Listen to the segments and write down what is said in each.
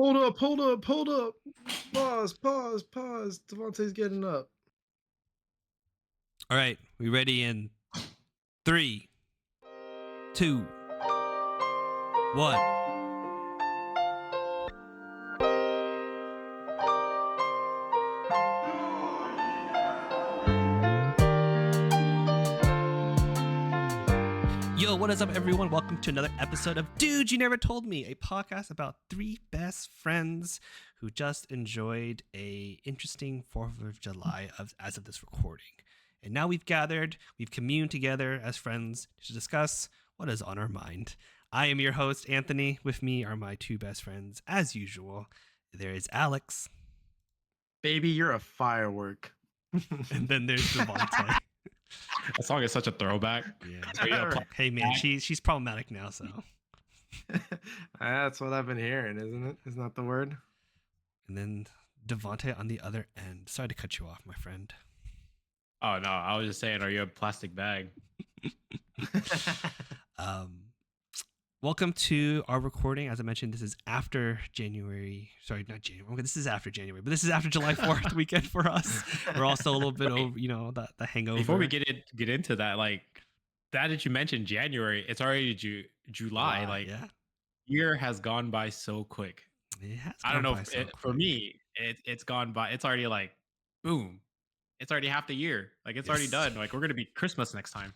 Hold up, hold up, hold up. Pause, pause, pause. Devante's getting up. All right, we ready in 3, 2, 1. Yo, what is up, everyone? Welcome to another episode of Dude, You Never Told Me, a podcast about three best friends who just enjoyed a interesting 4th of July as of this recording. And now we've gathered, we've communed together as friends to discuss what is on our mind. I am your host, Anthony. With me are my two best friends, as usual. There is Alex. Baby, you're a firework. And then there's Devante. That song is such a throwback. Yeah. Hey man, she's problematic now, so. That's what I've been hearing, isn't it? Isn't that the word? And then Devante on the other end. Sorry to cut you off, my friend. Oh no, I was just saying, are you a plastic bag? Welcome to our recording. As I mentioned, this is after January. Sorry, not January. Okay, this is after January, but this is after July 4th weekend for us. We're also a little bit over, the hangover. Before we get into that, like that you mentioned January, it's already July. Like, yeah. Year has gone by so quick. It has. I don't know. For me, it's gone by. It's already like, boom. It's already half the year. Like it's already done. Like we're gonna be Christmas next time.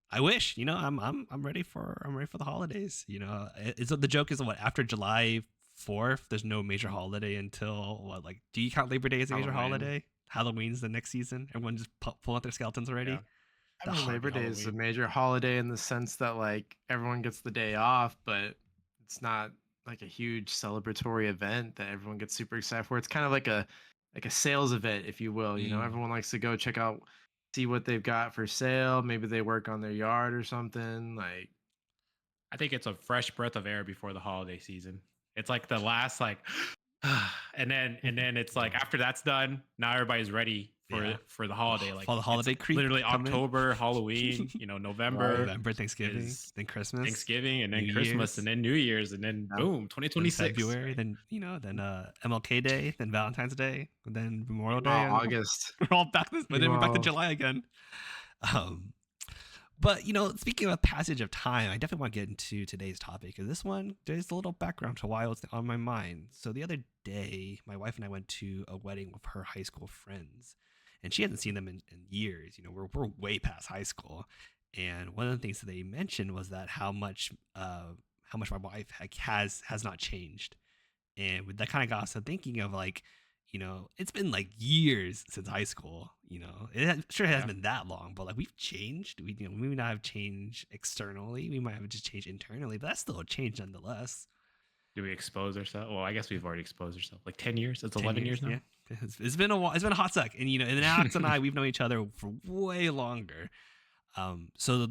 I wish, I'm ready for the holidays. The joke is what, after July 4th, there's no major holiday until what? Like, do you count Labor Day as a major holiday? Halloween's the next season. Everyone just pull out their skeletons already. Yeah. I mean, Labor Day is a major holiday in the sense that like everyone gets the day off, but it's not like a huge celebratory event that everyone gets super excited for. It's kind of like a sales event, if you will. Everyone likes to go check out, see what they've got for sale. Maybe they work on their yard or something. Like, I think it's a fresh breath of air before the holiday season. It's like the last and then it's like after that's done, now everybody's ready for the holiday. Like for the holiday creep. Literally October, Halloween, November, Thanksgiving, then Christmas. And then New Christmas, Year's. And then New Year's, and then boom, 2026. February, then MLK Day, then Valentine's Day, then Memorial Day. August. We're all back but then we're back to July again. But speaking of a passage of time, I definitely want to get into today's topic. Because this one, there's a little background to why it's on my mind. So the other day, my wife and I went to a wedding with her high school friends, and she hasn't seen them in years. We're way past high school, and one of the things that they mentioned was that how much my wife has not changed, and that kind of got us to thinking of like, it's been like years since high school. It hasn't been that long, but like we've changed. We may not have changed externally. We might have just changed internally, but that's still a change nonetheless. Do we expose ourselves? Well, I guess we've already exposed ourselves. Like 10 years. It's 11 years now. Yeah. It's been a while. It's been a hot sec, and and Alex and I, we've known each other for way longer. So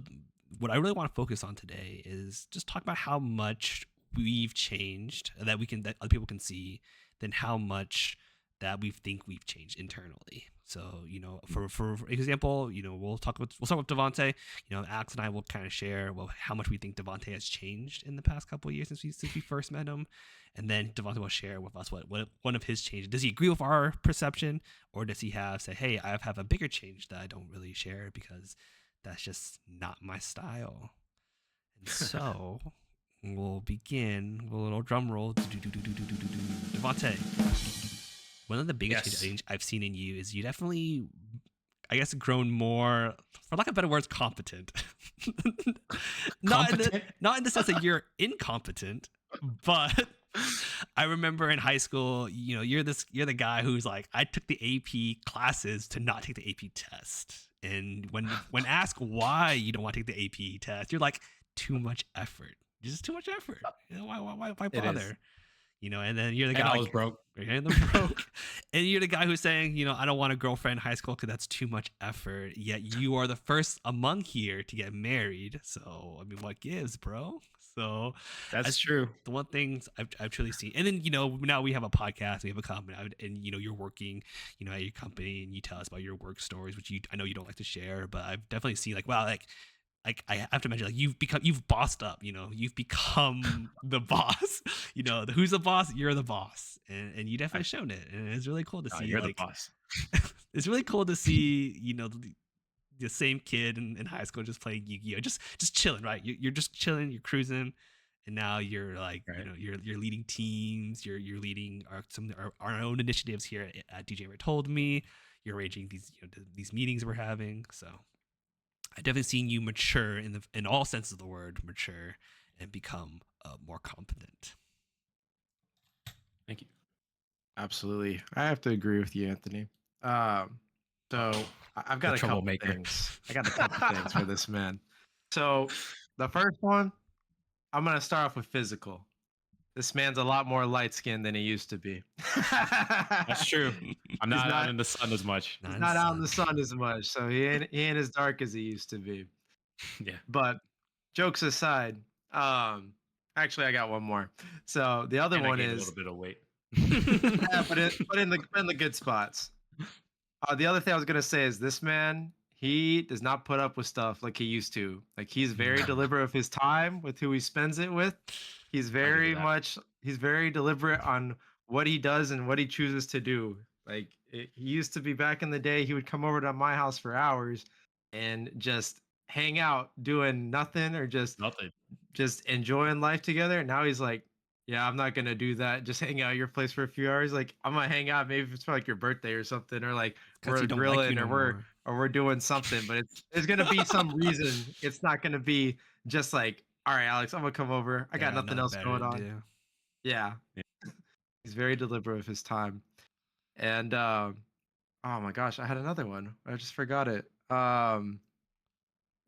what I really want to focus on today is just talk about how much we've changed that other people can see, than how much that we think we've changed internally. So, for example, we'll start with Devante. Alex and I will kind of share how much we think Devante has changed in the past couple of years since we first met him. And then Devante will share with us what one of his changes. Does he agree with our perception, or does he say, hey, I have a bigger change that I don't really share because that's just not my style. And so we'll begin with a little drum roll. Devante. One of the biggest changes I've seen in you is you definitely, I guess, grown more, for lack of better words, competent. Not in the sense that you're incompetent, but I remember in high school, you're the guy who's like, I took the AP classes to not take the AP test. And when asked why you don't want to take the AP test, you're like, too much effort. Just too much effort. Why bother? And then you're the guy. I was broke. And you're the guy who's saying, I don't want a girlfriend in high school because that's too much effort. Yet you are the first among here to get married. So, I mean, what gives, bro? So that's true. The one thing I've truly seen. And then, now we have a podcast, we have a company, and, you're working, at your company, and you tell us about your work stories, which I know you don't like to share, but I've definitely seen like, wow, like like I have to imagine like you've bossed up, you've become the boss. Who's the boss? You're the boss, and you definitely shown it, and it's really cool to see. You're the Like, boss. it's really cool to see, the same kid in high school just playing Yu-Gi-Oh, just chilling, right? You're just chilling, you're cruising, and now you're like, Right. you're leading teams, you're leading our own initiatives here at DJ Ray Told Me. You're arranging these meetings we're having. So I definitely seen you mature in all senses of the word, mature, and become more competent. Thank you. Absolutely. I have to agree with you, Anthony. So I've got The a couple troublemaker. things. I got a couple things for this man. So the first one, I'm gonna start off with physical. This man's a lot more light skinned than he used to be. That's true. I'm He's not out not- in the sun as much. He's not out in the sun as much, so he ain't as dark as he used to be. Yeah. But jokes aside, actually I got one more. So the other And I one gained a is little bit of weight. yeah, but in the good spots. The other thing I was gonna say is this man, he does not put up with stuff like he used to. Like he's very deliberate of his time with who he spends it with. He's he's very deliberate on what he does and what he chooses to do. Like he used to be back in the day, he would come over to my house for hours and just hang out doing nothing or Nothing. just enjoying life together. Now he's like, yeah, I'm not gonna do that. Just hang out at your place for a few hours. Like I'm gonna hang out, maybe if it's for like your birthday or something, or like 'Cause we're he don't like grilling you or no we're more. or we're doing something. But there's gonna be some reason. It's not gonna be just like, all right, Alex, I'm gonna come over. I got nothing else going on. Yeah, Yeah. he's very deliberate with his time. And oh my gosh, I had another one. I just forgot it.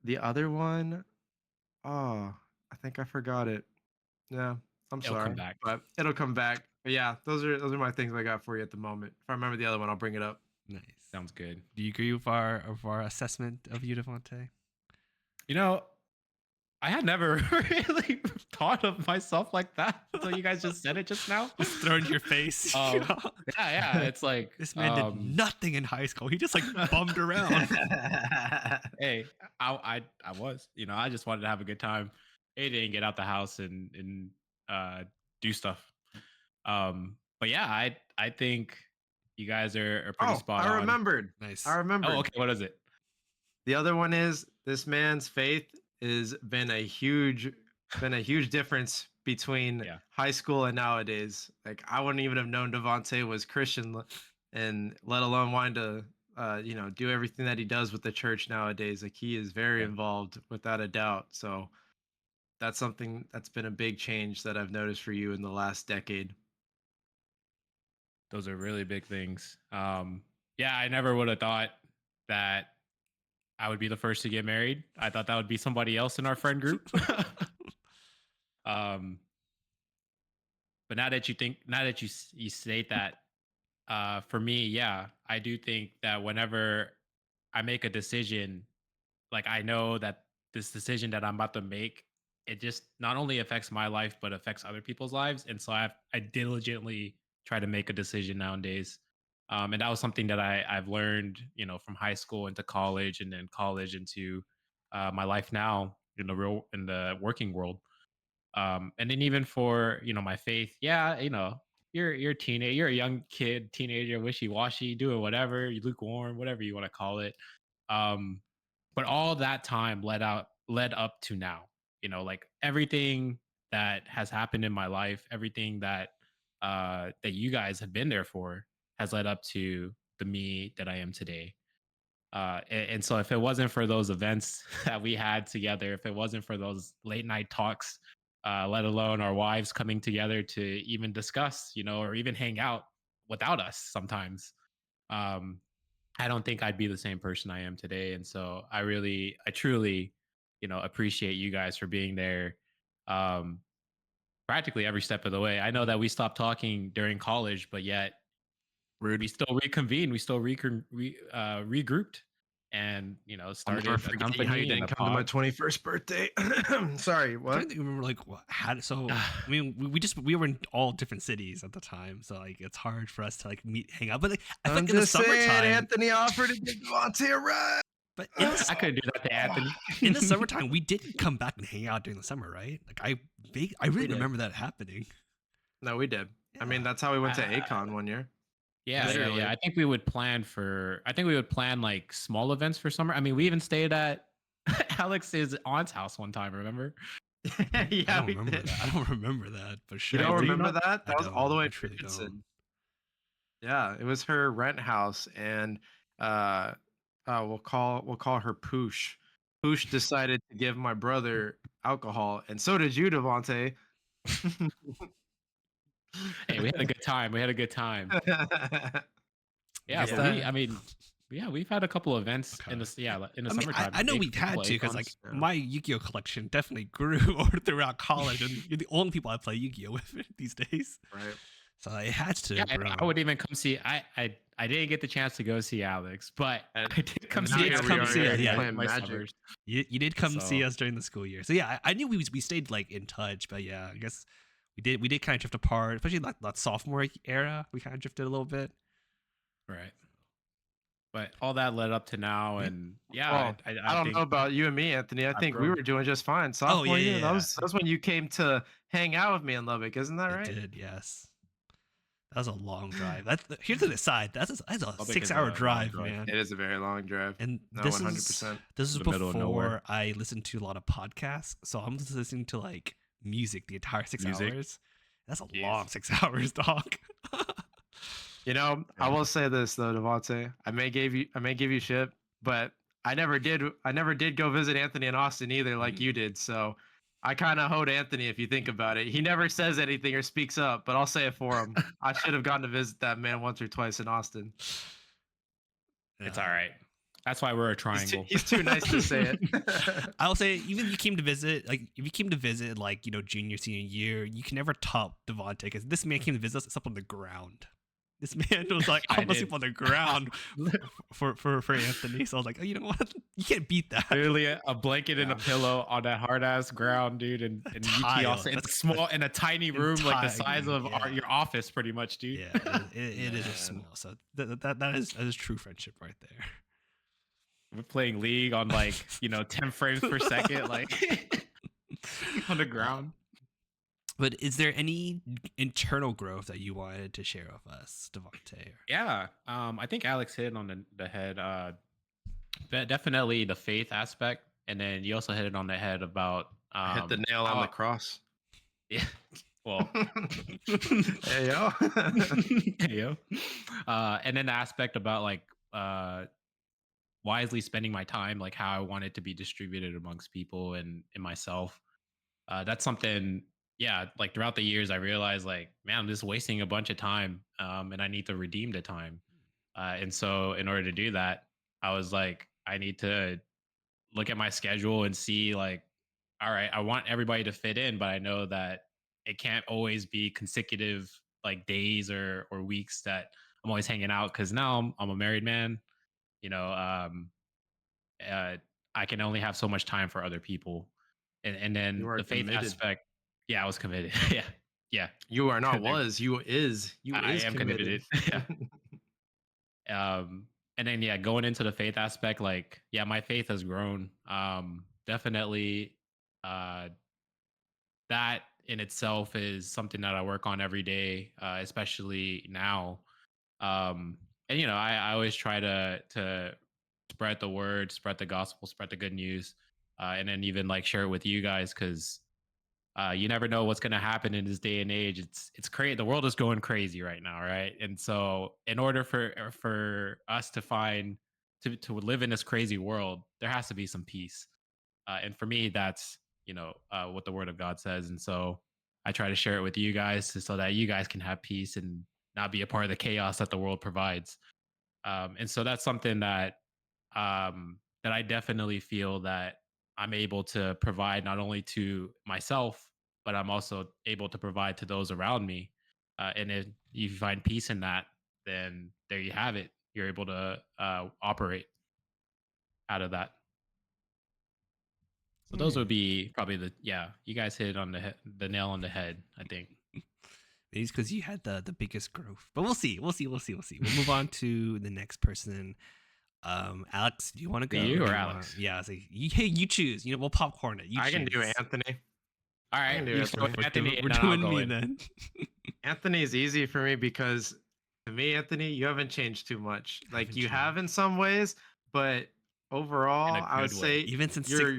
The other one, oh, I think I forgot it. Yeah, I'm It'll come sorry, back. but it'll come back. But yeah, those are my things I got for you at the moment. If I remember the other one, I'll bring it up. Nice. Sounds good. Do you agree with our assessment of you, Devante? I had never really thought of myself like that until you guys just said it just now. Just thrown in your face. Yeah. It's like This man did nothing in high school. He just like bummed around. Hey, I was, I just wanted to have a good time. I didn't get out the house and do stuff. But yeah, I think you guys are pretty spot on. I remembered. Nice. I remembered. Oh, okay. What is it? The other one is this man's faith has been a huge difference between high school and nowadays. Like I wouldn't even have known Devante was Christian, and let alone wanting to do everything that he does with the church nowadays. Like he is very involved without a doubt. So that's something that's been a big change that I've noticed for you in the last decade. Those are really big things. Yeah, I never would have thought that I would be the first to get married. I thought that would be somebody else in our friend group. But now that you state that, for me, yeah, I do think that whenever I make a decision, like I know that this decision that I'm about to make, it just not only affects my life but affects other people's lives, and so I diligently try to make a decision nowadays. And that was something that I've learned, from high school into college, and then college into my life now in the working world. And then even for my faith, yeah, you're a teenager, you're a young kid, teenager, wishy washy, doing whatever, you lukewarm, whatever you want to call it. Um, but all that time led up to now. Like everything that has happened in my life, everything that you guys have been there for has led up to the me that I am today. And so if it wasn't for those events that we had together, if it wasn't for those late night talks, let alone our wives coming together to even discuss, or even hang out without us sometimes, I don't think I'd be the same person I am today. And so I truly, appreciate you guys for being there. Practically every step of the way. I know that we stopped talking during college, but yet we still reconvened. We still regrouped, and started a company. How you didn't come to my 21st birthday. Sorry, I what? don't remember like so I mean we were in all different cities at the time, so like it's hard for us to like hang out. But like I think in the just saying, summertime, Anthony offered to give Devante a ride. But in the I couldn't do that to Anthony. in the summertime, we did come back and hang out during the summer, right? Like I really did. remember that happening. No, we did. I mean, Yeah. that's how we went to I- Acon one year. Yeah, Literally. I think we would plan like small events for summer. I mean, we even stayed at Alex's aunt's house one time, remember? I Yeah, don't we remember did. that. I don't remember that, but You sure. don't do you remember not? that? I That was all the don't. way I in truly don't. Richardson. Yeah, it was her rent house, and uh, we'll call her Poosh. Poosh decided to give my brother alcohol, and so did you, Devante. Hey, we had a good time. We had a good time. Yeah, guess but that- I mean, yeah, we've had a couple events in Okay. the in the I mean, summertime. I know Big- we've had couple to because like Acons. Yeah. my Yu-Gi-Oh collection definitely grew throughout college, and you're the only people I play Yu-Gi-Oh with these days. Right. So it had to. Yeah, grow. I would even come see. I didn't get the chance to go see Alex, but And- I did come and see. now here we are Anthony yeah, during playing my Magic. summers. You did come see So- us during the school year, so yeah, I knew we stayed like in touch, but yeah, I guess we did kind of drift apart, especially like that sophomore era. We kind of drifted a little bit. Right. But all that led up to now, and yeah, Well, I don't think know about you and me, Anthony. I I've think we grown. were doing just fine. Sophomore year, yeah. that was when you came to hang out with me in Lubbock, isn't that It right? did, yes. That was a long drive. Here's to the side. That's a Lubbock is 6-hour a long drive, drive. man. It is a very long drive. And No, this 100%. is The middle of nowhere. before I listened to a lot of podcasts. So I'm just listening to like music the entire 6 Music? hours. That's a Jeez. long 6 hours, dog. You know, I Yeah. will say this though, Devante. I may give you shit, but I never did go visit Anthony in Austin either, like you did. So I kind of hold Anthony if you think about it. He never says anything or speaks up, but I'll say it for him. I should have gotten to visit that man once or twice in Austin. It's all right. That's why we're a triangle. He's too nice to say it. I'll say even if you came to visit, like if you came to visit, like junior senior year, you can never top Devante because this man came to visit us up on the ground. This man was like, I I'm gonna did. sleep on the ground for Anthony. So I was like, oh, you know what? You can't beat that. Literally a blanket and a Yeah. pillow on that hard ass ground, dude, and UT Tile. also in That's- small in a tiny room like the tiny, size of yeah. your office, pretty much, dude. Yeah, it is just Man. small. So that is true friendship right there. We're playing League on like 10 frames per second, like on the ground. But is there any internal growth that you wanted to share with us, Devante? Yeah, I think Alex hit it on the head. Definitely the faith aspect, and then you also hit it on the head about Hit the nail on the cross. Yeah. Well, Hey yo. yo. And then the aspect about like wisely spending my time, like how I want it to be distributed amongst people and myself. That's something, yeah, like throughout the years, I realized like, man, I'm just wasting a bunch of time, and I need to redeem the time. And so in order to do that, I was like, I need to look at my schedule and see like, all right, I want everybody to fit in, but I know that it can't always be consecutive like days or weeks that I'm always hanging out because now I'm a married man. I can only have so much time for other people, and then You are the faith committed. aspect. Yeah, I was committed. yeah. You are not There- was, you is. You I is am committed. committed. And then yeah, going into the faith aspect, like yeah, my faith has grown. Definitely, that in itself is something that I work on every day, especially now. And I always try to spread the word, spread the gospel, spread the good news, and then even like share it with you guys because you never know what's going to happen in this day and age. It's crazy. The world is going crazy right now, right? And so, in order for us to find to live in this crazy world, there has to be some peace. And for me, that's what the Word of God says. And so, I try to share it with you guys so that you guys can have peace and not be a part of the chaos that the world provides. And so that's something that that I definitely feel that I'm able to provide not only to myself, but I'm also able to provide to those around me. And if you find peace in that, then there you have it. You're able to operate out of that. So those would be probably you guys hit it on the nail on the head, I think. Maybe it's because you had the biggest growth, but we'll see. We'll move on to the next person. Alex, do you want to To go or you do or you want? Alex? Yeah, I was like, hey, you choose. We'll popcorn it. You I can do choose. Anthony. All I right, can do you start Anthony. with Anthony, We're and then I'll doing go me in. then. Anthony is easy for me because to me, Anthony, you haven't changed too much. Like Haven't you have in changed. some ways, but In a overall, I would good way. say you're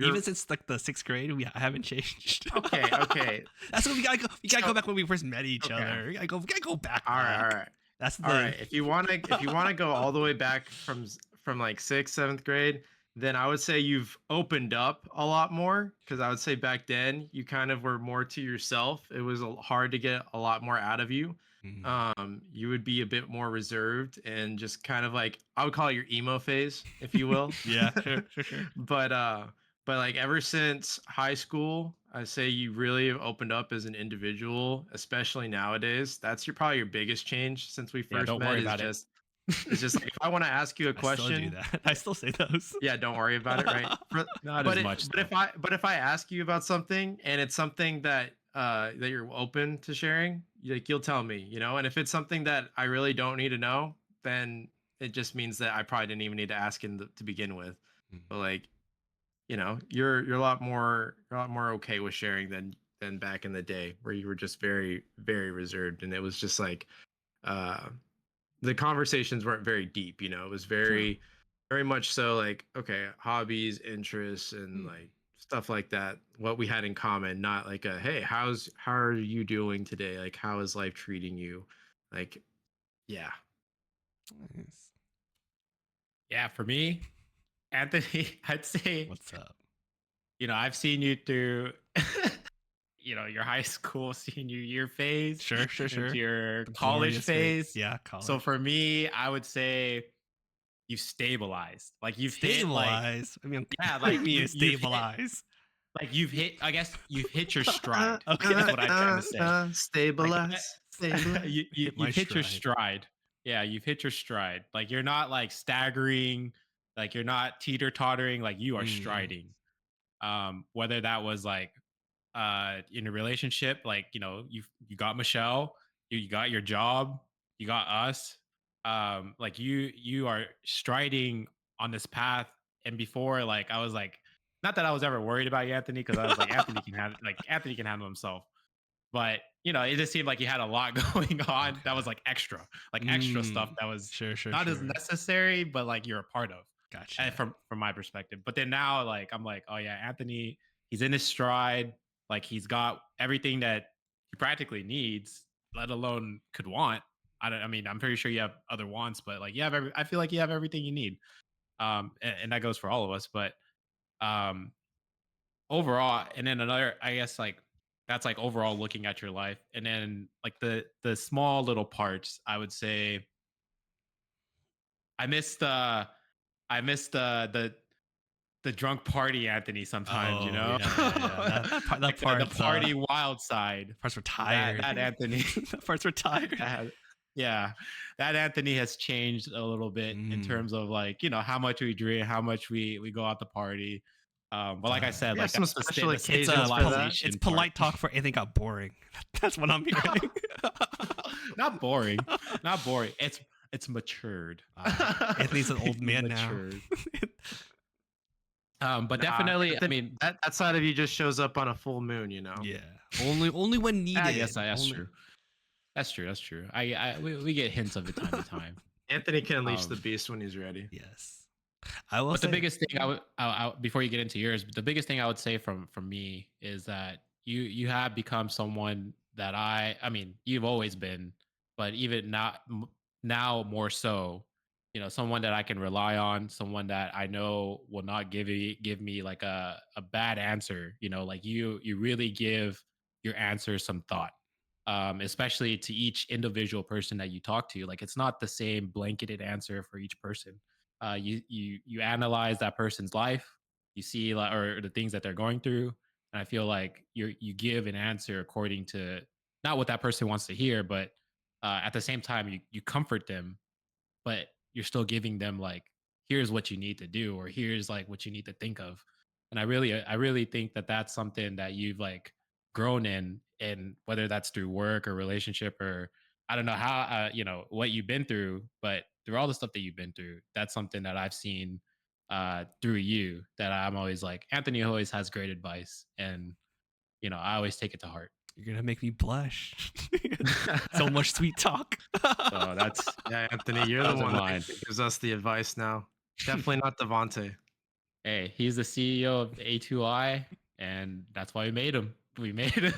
Even since like the sixth grade, I haven't changed. okay. Okay. That's what we gotta go. We gotta So go back when we first met each okay. other. We gotta go back. All right. All Back. right. That's the All thing. right. If you wanna go all the way back from like sixth, seventh grade, then I would say you've opened up a lot more because I would say back then you kind of were more to yourself. It was hard to get a lot more out of you. Mhm. You would be a bit more reserved and just kind of like I would call it your emo phase, if you will. Yeah, sure. but uh but like ever since high school, I say you really have opened up as an individual, especially nowadays. That's probably your biggest change since we Yeah, first don't met worry is about it. just it's just like if I want to ask you a I still do question, that. I still say those. yeah, don't worry about it, right? Not as much But though. if I ask you about something and it's something that you're open to sharing, you'll tell me, and if it's something that I really don't need to know, then it just means that I probably didn't even need to ask to begin with. But Mhm. like, you're a lot more okay with sharing than back in the day where you were just very, very reserved and it was just like uh the conversations weren't very deep. It was True. very much so like, okay, hobbies, interests, and Hmm. like stuff like that, what we had in common, not like a hey, how are you doing today, like how is life treating you, like, yeah. Nice. Yeah, for me, Anthony, I'd say, What's up? I've seen you through, your high school senior year phase into Sure. your The college glorious phase. phase. Yeah, So college. for me, I would say you've stabilized. Like you've hit like, Stabilize. I mean, yeah, what do you like mean you've hit stabilize? like you've hit. I guess you've hit your stride. Okay. Is what I'm trying to say. Like Stabilize. you Hit my you've hit your stride. stride. Yeah, you've hit your stride. Like you're not like staggering. Like you're not teeter tottering. Like you are Mm. striding. Whether that was like in a relationship, like you got Michelle, you got your job, you got us. Like you are striding on this path. And before, like I was like, not that I was ever worried about you, Anthony, because I was like, Anthony can handle himself. But it just seemed like you had a lot going on that Okay. was like extra stuff that was not as Sure. necessary, but like you're a part of. And Gotcha. from my perspective. But then now, like I'm like, oh yeah, Anthony, he's in his stride. Like he's got everything that he practically needs, let alone could want. I mean, I'm pretty sure you have other wants, but like I feel like you have everything you need. And that goes for all of us. But um, overall, and then another, I guess, like that's like overall looking at your life, and then like the small little parts. I would say I miss the I miss the drunk party Anthony sometimes, Oh yeah. That like the part's party wild side. parts were That tired. that Anthony, That parts were tired. that, yeah, that Anthony has changed a little bit in Mm. terms of like how much we drink, how much we go out to party. But like I said, We have like some that's special the It's occasions for that. it's stabilization part. polite talk for anything got boring. That's what I'm hearing. Not boring, not boring. It's matured. Anthony's an old You've man now. matured. But Nah, definitely, I Anthony, mean, that side of you just shows up on a full moon. Yeah, only when I needed. guess that's Only. true. That's true. That's true. We get hints of it time to time. Anthony can unleash the Um, beast when he's ready. Yes, I will but the say. biggest thing before you get into yours, the biggest thing I would say from me is that you have become someone that I mean you've always been, but even now more so, someone that I can rely on, someone that I know will not give me like a bad answer. Like you really give your answers some thought. Especially to each individual person that you talk to. Like it's not the same blanketed answer for each person. You analyze that person's life, you see like or the things that they're going through, and I feel like you give an answer according to not what that person wants to hear, but at the same time you comfort them, but you're still giving them like here's what you need to do or here's like what you need to think of. And I really think that that's something that you've like grown in, and whether that's through work or relationship or I don't know how what you've been through, but through all the stuff that you've been through, that's something that I've seen through you that I'm always like, Anthony always has great advice. And, I always take it to heart. You're going to make me blush. So much sweet talk. So that's, Yeah, Anthony, you're the those are one that mine. gives us the advice now. Definitely not Devante. Hey, he's the CEO of A2I, and that's why we made him. We made him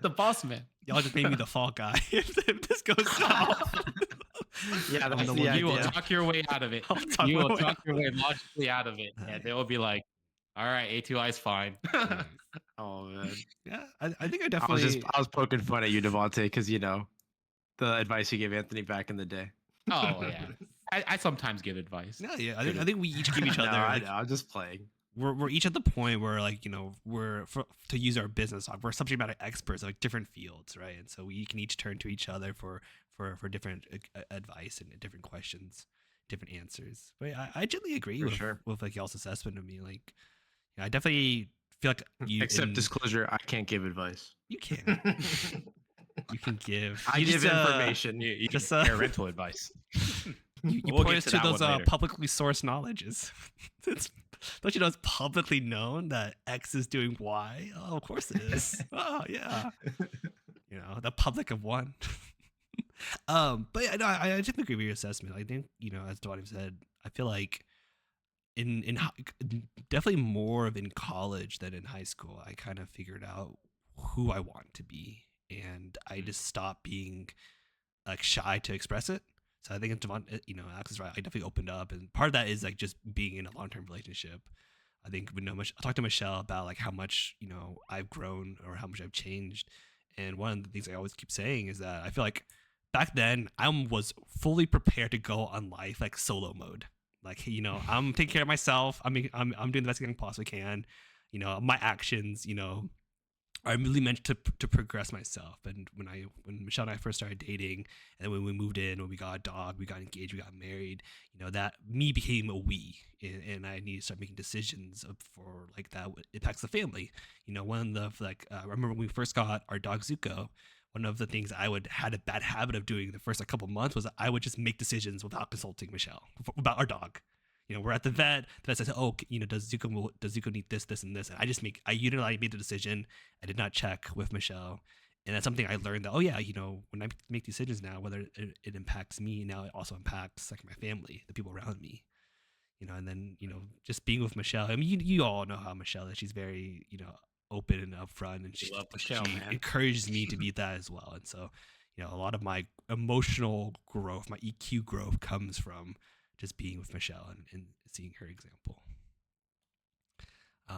the boss man. Y'all just made me the fall guy if this goes south. Yeah, I'm that's the the one You will idea. talk your way out of it. I'll talk You my will way talk out. your way logically out of it, and they will be like, "All right, A2I is fine." Nice. Oh man, Yeah, I think I I definitely. was poking fun at you, Devante, because the advice you gave Anthony back in the day. Oh yeah, I sometimes give advice. No, yeah, I think we each give each other. No, I like, know. I'm just playing. we're each at the point where like to use our business talk, we're subject matter experts of like different fields, right? And so we can each turn to each other for different advice and different questions, different answers. But I generally agree For with sure. like y'all's assessment of me. Like, I definitely feel like you. Except disclosure, I can't give advice. You can. You can give. I You give just, information. You Just, just parental advice. You We'll point get us to to that those one later. publicly sourced knowledges. Don't you know it's publicly known that X is doing Y? Oh, of course it is. Oh, yeah. The public of one. But yeah, no, I just agree with your assessment. I think, as Devante said, I feel like definitely more of in college than in high school, I kind of figured out who I want to be, and I just stopped being like shy to express it. So I think Devon, Alex is right. I definitely opened up, and part of that is like just being in a long-term relationship. I think I talked to Michelle about like how much I've grown or how much I've changed, and one of the things I always keep saying is that I feel like back then I was fully prepared to go on life like solo mode. Like I'm taking care of myself. I'm doing the best I possibly can. My actions. I really meant to progress myself. And when Michelle and I first started dating, and then when we moved in, when we got a dog, we got engaged, we got married, that me became a we, and I need to start making decisions for like that impacts the family. One of the I remember when we first got our dog Zuko. One of the things I had a bad habit of doing the first couple months was I would just make decisions without consulting Michelle about our dog. We're at the vet. The vet says, "Oh, does Zuko need this, and this?" And I unilaterally made the decision. I did not check with Michelle, and that's something I learned that. Oh yeah, when I make decisions now, whether it impacts me, now it also impacts like my family, the people around me. And then just being with Michelle. I mean, you all know how Michelle is. She's very open and upfront, and love Michelle, she man. encourages me to be that as well. And so a lot of my emotional growth, my EQ growth, comes from just being with Michelle and seeing her example.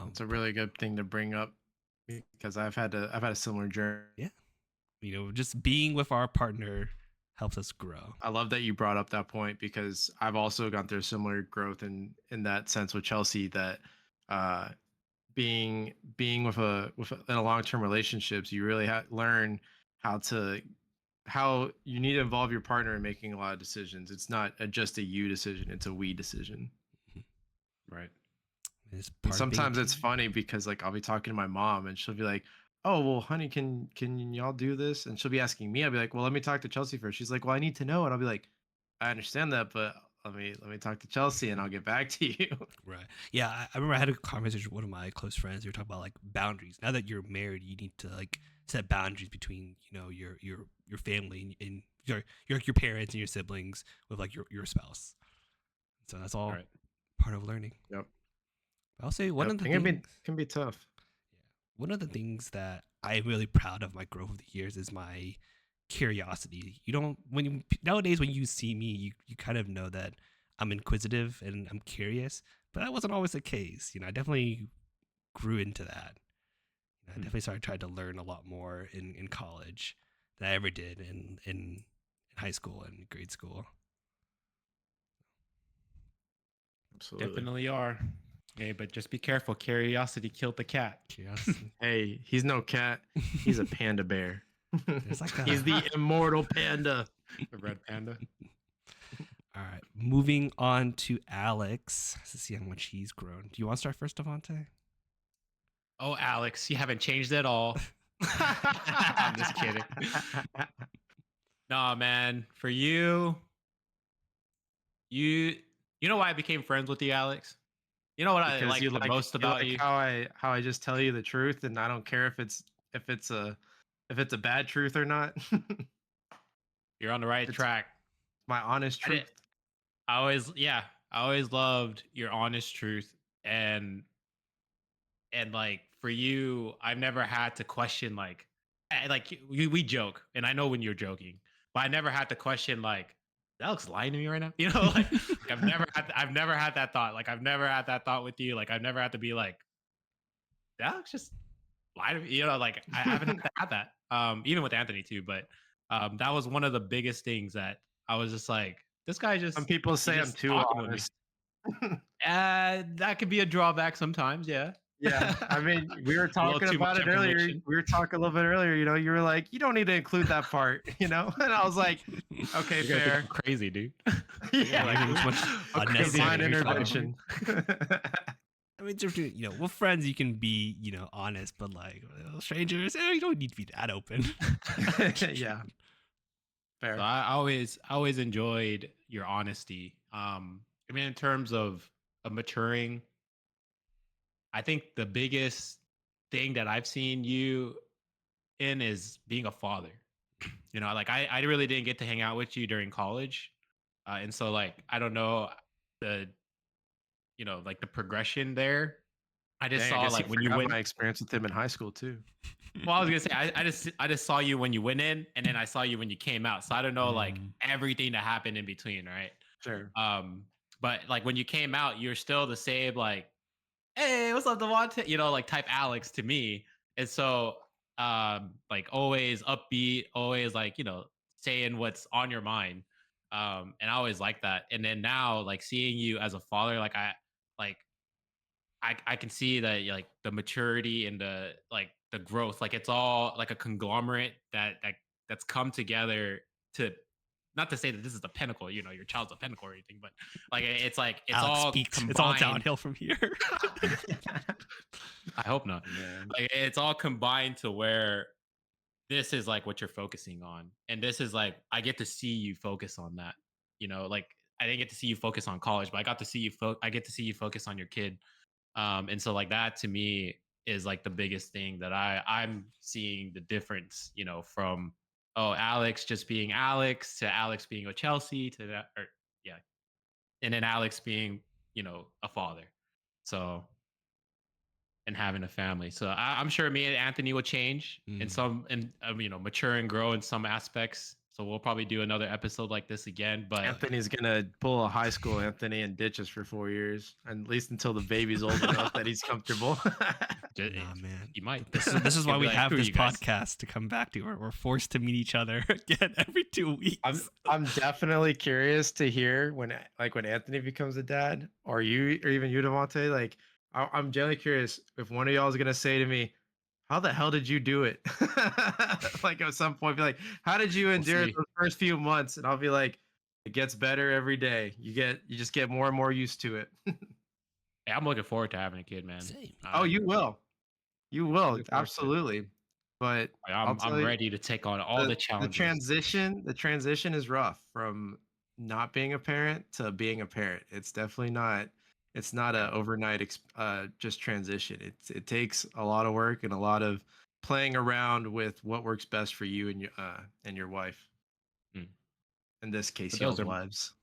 It's a really good thing to bring up because I've had a similar journey. Yeah, just being with our partner helps us grow. I love that you brought up that point because I've also gone through similar growth in that sense with Chelsea. That being in a long-term relationships, you really learn how you need to involve your partner in making a lot of decisions. It's not just a you decision; it's a we decision. Right. And sometimes it's funny because like I'll be talking to my mom and she'll be like, "Oh well, honey, can y'all do this?" And she'll be asking me. I'll be like, "Well, let me talk to Chelsea first." She's like, "Well, I need to know," and I'll be like, "I understand that, but let me talk to Chelsea and I'll get back to you." Right. Yeah, I remember I had a conversation with one of my close friends. We were talking about like boundaries. Now that you're married, you need to like set boundaries between your family and your parents and your siblings with like your spouse. So that's all part of learning. Yep. I'll say one of the things things can be tough. Yeah, one of the things that I'm really proud of my growth over the years is my curiosity. Nowadays when you see me, you kind of know that I'm inquisitive and I'm curious, but that wasn't always the case. I definitely grew into that. I definitely tried to learn a lot more in college than I ever did in high school and grade school. Absolutely. Definitely are. Okay, but just be careful. Curiosity killed the cat. Curiosity. Hey, he's no cat. He's a panda bear. He's the immortal panda. The red panda. All right, moving on to Alex to see how much he's grown. Do you want to start first, Devante? Oh, Alex, you haven't changed at all. I'm just kidding. Nah, man. For you, you you know why I became friends with you, Alex? You know what I Because like the most you about like you? how I just tell you the truth, and I don't care if it's a if it's a bad truth or not. You're on the right It's track. my honest I did. truth. I always loved your honest truth, and like for you, I've never had to question like we joke, and I know when you're joking, but I never had to question like Alex lying to me right now. You know, like I've never had that thought. Like I've never had that thought with you. Like I've never had to be like Alex just lie to me. You know, like I haven't had to have that. Even with Anthony too, but that was one of the biggest things that I was just like, this guy Some just people he's say I'm just too talking with me. honest. That could be a drawback sometimes. Yeah, Yeah, I mean, we were a little talking too about much it earlier. information. We were talking a little bit earlier. You know, you were like, you don't need to include that part. You know, and I was like, okay, You're gonna think fair. I'm crazy, dude. Yeah, Like it's much A crazy divine unnecessary nigga. talk. intervention. I mean, just, with friends, you can be, honest, but like strangers, you don't need to be that open. Yeah, So fair. I always enjoyed your honesty. I mean, in terms of maturing, I think the biggest thing that I've seen you in is being a father. You know, like I really didn't get to hang out with you during college, and so like I don't know the like the progression there. I just Dang, I saw guess you like when you forgot went. my experience with him in high school too. Well, I was gonna say I just saw you when you went in, and then I saw you when you came out. So I don't know like Mm. everything that happened in between, right? Sure. But like when you came out, you're still the same like, hey, what's up, Devante? You know, like type Alex to me. And so like always upbeat, always like, saying what's on your mind. And I always like that. And then now like seeing you as a father, like I can see that like the maturity and the growth, like it's all like a conglomerate that's come together to not to say that this is the pinnacle, your child's a pinnacle or anything, but like it's Alex all speaks. It's all combined. downhill from here. I hope not. Man. Like it's all combined to where this is like what you're focusing on, and this is like I get to see you focus on that. Like I didn't get to see you focus on college, but I got to see you. I get to see you focus on your kid. And so like that to me is like the biggest thing that I'm seeing the difference, from Alex just being Alex to Alex being a Chelsea to that, or yeah, and then Alex being a father. So and having a family. So I'm sure me and Anthony will change in Mm. some, and mature and grow in some aspects. So we'll probably do another episode like this again. But Anthony's gonna pull a high school Anthony and ditch us for 4 years, at least until the baby's old enough that he's comfortable. Nah, man. he might. This is why He'll be we like, have "Who are this you guys?" podcast to come back to. We're forced to meet each other again every 2 weeks. I'm definitely curious to hear when Anthony becomes a dad, or you, or even you, Devante. Like, I'm genuinely curious if one of y'all is gonna say to me, "How the hell did you do it?" Like at some point, be like, "How did you We'll endure see. those first few months?" And I'll be like, "It gets better every day. You just get more and more used to it." Hey, I'm looking forward to having a kid, man. Same. Oh, I'm you will. You will, looking forward to it. absolutely. But Like, I'll I'm tell you, ready to take on all the the the challenges. transition is rough from not being a parent to being a parent. It's not Yeah. a overnight just transition. It takes a lot of work and a lot of playing around with what works best for you and your wife. Mm. In this case, But those y'all's are wives.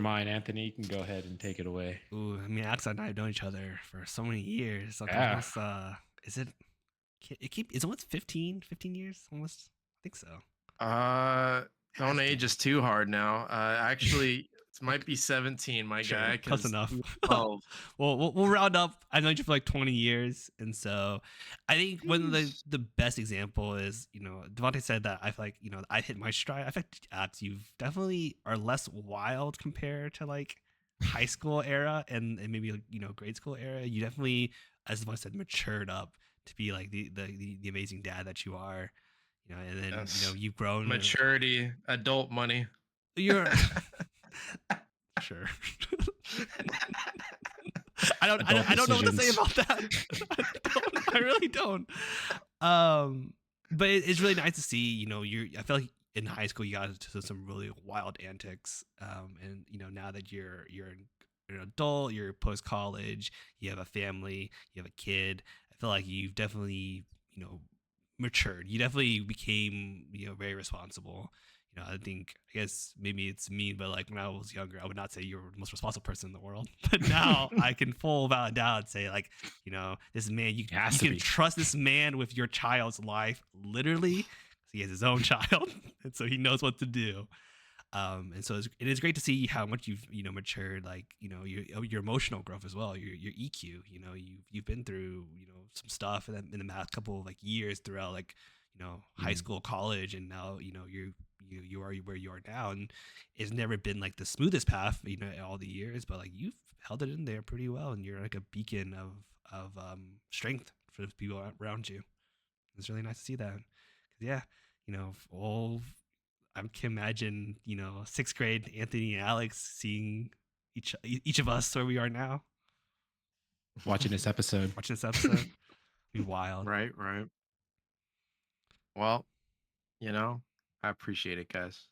mine, Anthony. You can go ahead and take it away. Ooh, I mean, Alex and I have known each other for so many years. Like Yeah. almost, is it? It's almost 15 years. Almost, I think so. Don't Has to age be. us too hard now. Actually, it might be 17, my Sure, guy, close because enough. 12. Well, we'll round up. I know you for like 20 years, and so I think one of Sheesh. the best example is Devante said that I feel like I hit my stride. I feel like you've definitely are less wild compared to like high school era and maybe like, grade school era. You definitely, as Devante said, matured up to be like the amazing dad that you are. And then Yes. you've grown. Maturity, adult money. You're sure. Adult I don't know what to say decisions. about that. I really don't. But it's really nice to see. I feel like in high school you got into some really wild antics, and now that you're an adult, you're post college, you have a family, you have a kid. I feel like you've definitely matured. You definitely became very responsible. I think, I guess maybe it's mean, but like when I was younger, I would not say you're the most responsible person in the world. But now I can full out and say, like, this man, you can trust this man with your child's life, literally. He has his own child, and so he knows what to do. And so it is great to see how much you've matured, like your emotional growth as well, your EQ. You've been through some stuff in the past couple of like years throughout like high school, college, and now you are where you are now, and it's never been like the smoothest path all the years, but like you've held it in there pretty well, and you're like a beacon of strength for the people around you. It's really nice to see that. 'Cause, yeah, all I can imagine, sixth grade Anthony and Alex seeing each of us where we are now. Watching this episode. Be wild. Right. Well, I appreciate it, guys.